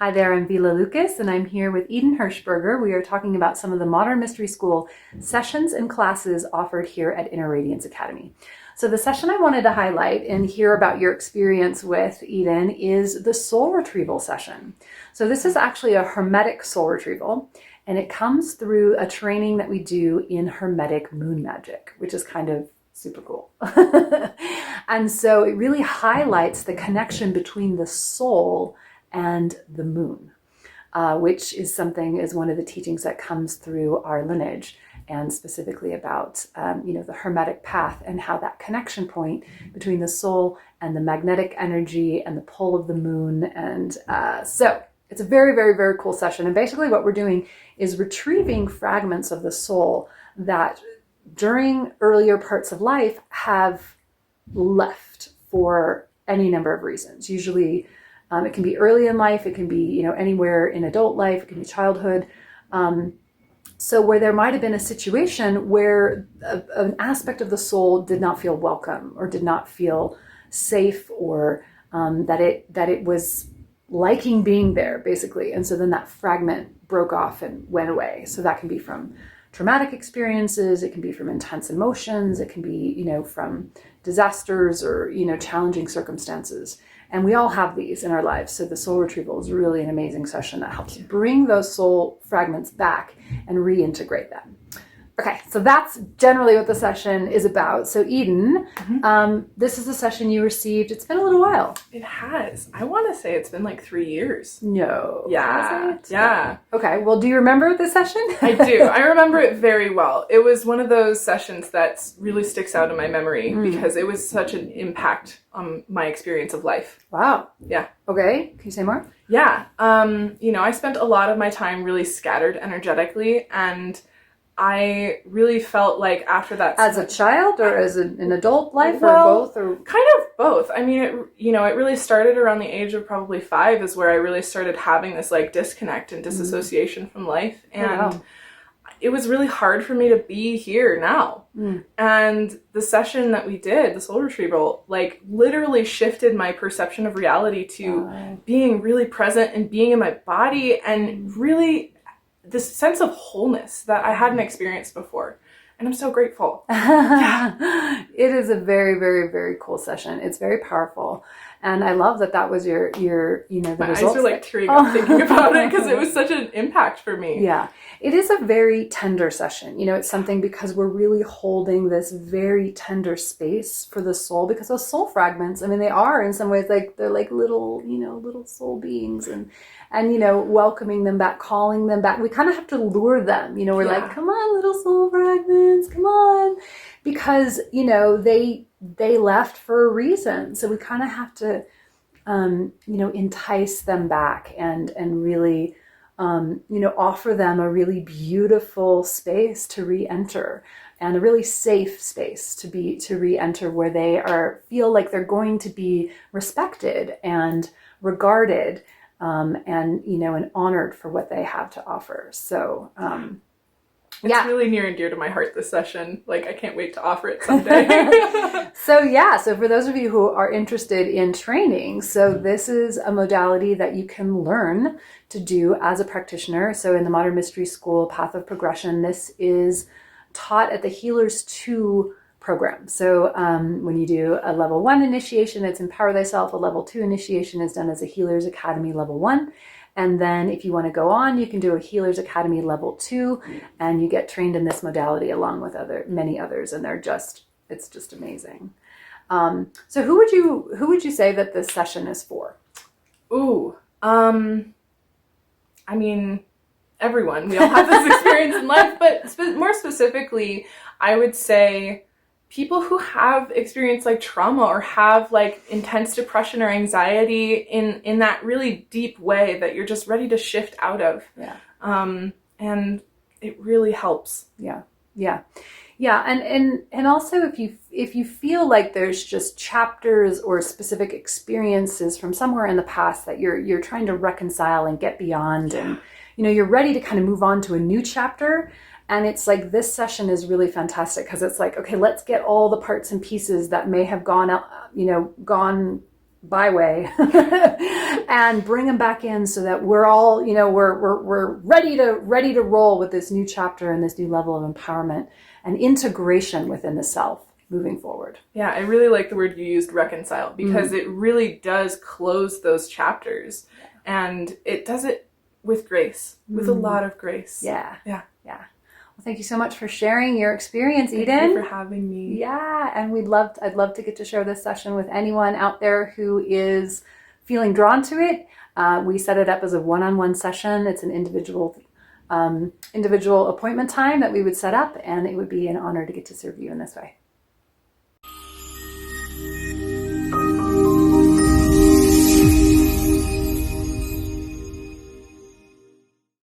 Hi there, I'm Vila Lucas, and I'm here with Eden Hirschberger. We are talking about some of the Modern Mystery School sessions and classes offered here at Inner Radiance Academy. So the session I wanted to highlight and hear about your experience with, Eden, is the soul retrieval session. So this is actually a hermetic soul retrieval, and it comes through a training that we do in hermetic moon magic, which is kind of super cool. And so it really highlights the connection between the soul and the moon, which is one of the teachings that comes through our lineage, and specifically about the hermetic path and how that connection point between the soul and the magnetic energy and the pull of the moon. And so it's a very, very, very cool session. And basically what we're doing is retrieving fragments of the soul that during earlier parts of life have left for any number of reasons. Usually it can be early in life, it can be anywhere in adult life, it can be childhood. So where there might have been a situation where an aspect of the soul did not feel welcome or did not feel safe, or that it was liking being there, basically. And so then that fragment broke off and went away. So that can be from traumatic experiences, it can be from intense emotions, it can be from disasters or challenging circumstances. And we all have these in our lives. So the soul retrieval is really an amazing session that helps bring those soul fragments back and reintegrate them. Okay, so that's generally what the session is about. So Eden, this is a session you received. It's been a little while. It has. I want to say it's been like 3 years. No. Yeah. Yeah. Okay, well, do you remember the session? I do. I remember it very well. It was one of those sessions that really sticks out in my memory because it was such an impact on my experience of life. Wow. Yeah. Okay, can you say more? Yeah. I spent a lot of my time really scattered energetically, and I really felt like after that... As a child or as an adult life, well, or both? Or kind of both. I mean, it really started around the age of probably 5 is where I really started having this like disconnect and disassociation from life. And it was really hard for me to be here now. And the session that we did, the soul retrieval, like literally shifted my perception of reality to being really present and being in my body, and really this sense of wholeness that I hadn't experienced before. And I'm so grateful. Yeah. It is a very, very, very cool session. It's very powerful. And I love that was your the my results. eyes are like tearing up thinking about it because it was such an impact for me. Yeah. It is a very tender session. It's something because we're really holding this very tender space for the soul, because those soul fragments, I mean, they are in some ways like they're like little soul beings, and welcoming them back, calling them back. We kind of have to lure them. We're like, come on, little soul fragments, come on, because they left for a reason. So we kind of have to entice them back and really offer them a really beautiful space to re-enter, and a really safe space to re-enter, where they feel like they're going to be respected and regarded, and honored for what they have to offer. So it's really near and dear to my heart, this session. Like, I can't wait to offer it someday. So for those of you who are interested in training, so this is a modality that you can learn to do as a practitioner. So in the Modern Mystery School Path of Progression, this is taught at the Healers 2 program. So when you do a level 1 initiation, it's Empower Thyself. A level 2 initiation is done as a Healers Academy level 1. And then if you want to go on, you can do a Healers Academy level 2, and you get trained in this modality along with many others. And it's just amazing. So who would you say that this session is for? Ooh, I mean, everyone. We all have this experience in life, but more specifically, I would say people who have experienced like trauma or have like intense depression or anxiety in that really deep way that you're just ready to shift out of. Yeah. And it really helps. Yeah. Yeah. Yeah. And also if you feel like there's just chapters or specific experiences from somewhere in the past that you're trying to reconcile and get beyond, and you're ready to kind of move on to a new chapter. And it's like, this session is really fantastic because it's like, okay, let's get all the parts and pieces that may have gone byway and bring them back in so that we're all, we're ready to roll with this new chapter and this new level of empowerment and integration within the self moving forward. Yeah, I really like the word you used, reconcile, because it really does close those chapters, and it does it with grace, with a lot of grace. Yeah. Yeah. Well, thank you so much for sharing your experience, Eden. Thank you for having me. Yeah, and I'd love to get to share this session with anyone out there who is feeling drawn to it. We set it up as a one-on-one session. It's an individual appointment time that we would set up, and it would be an honor to get to serve you in this way.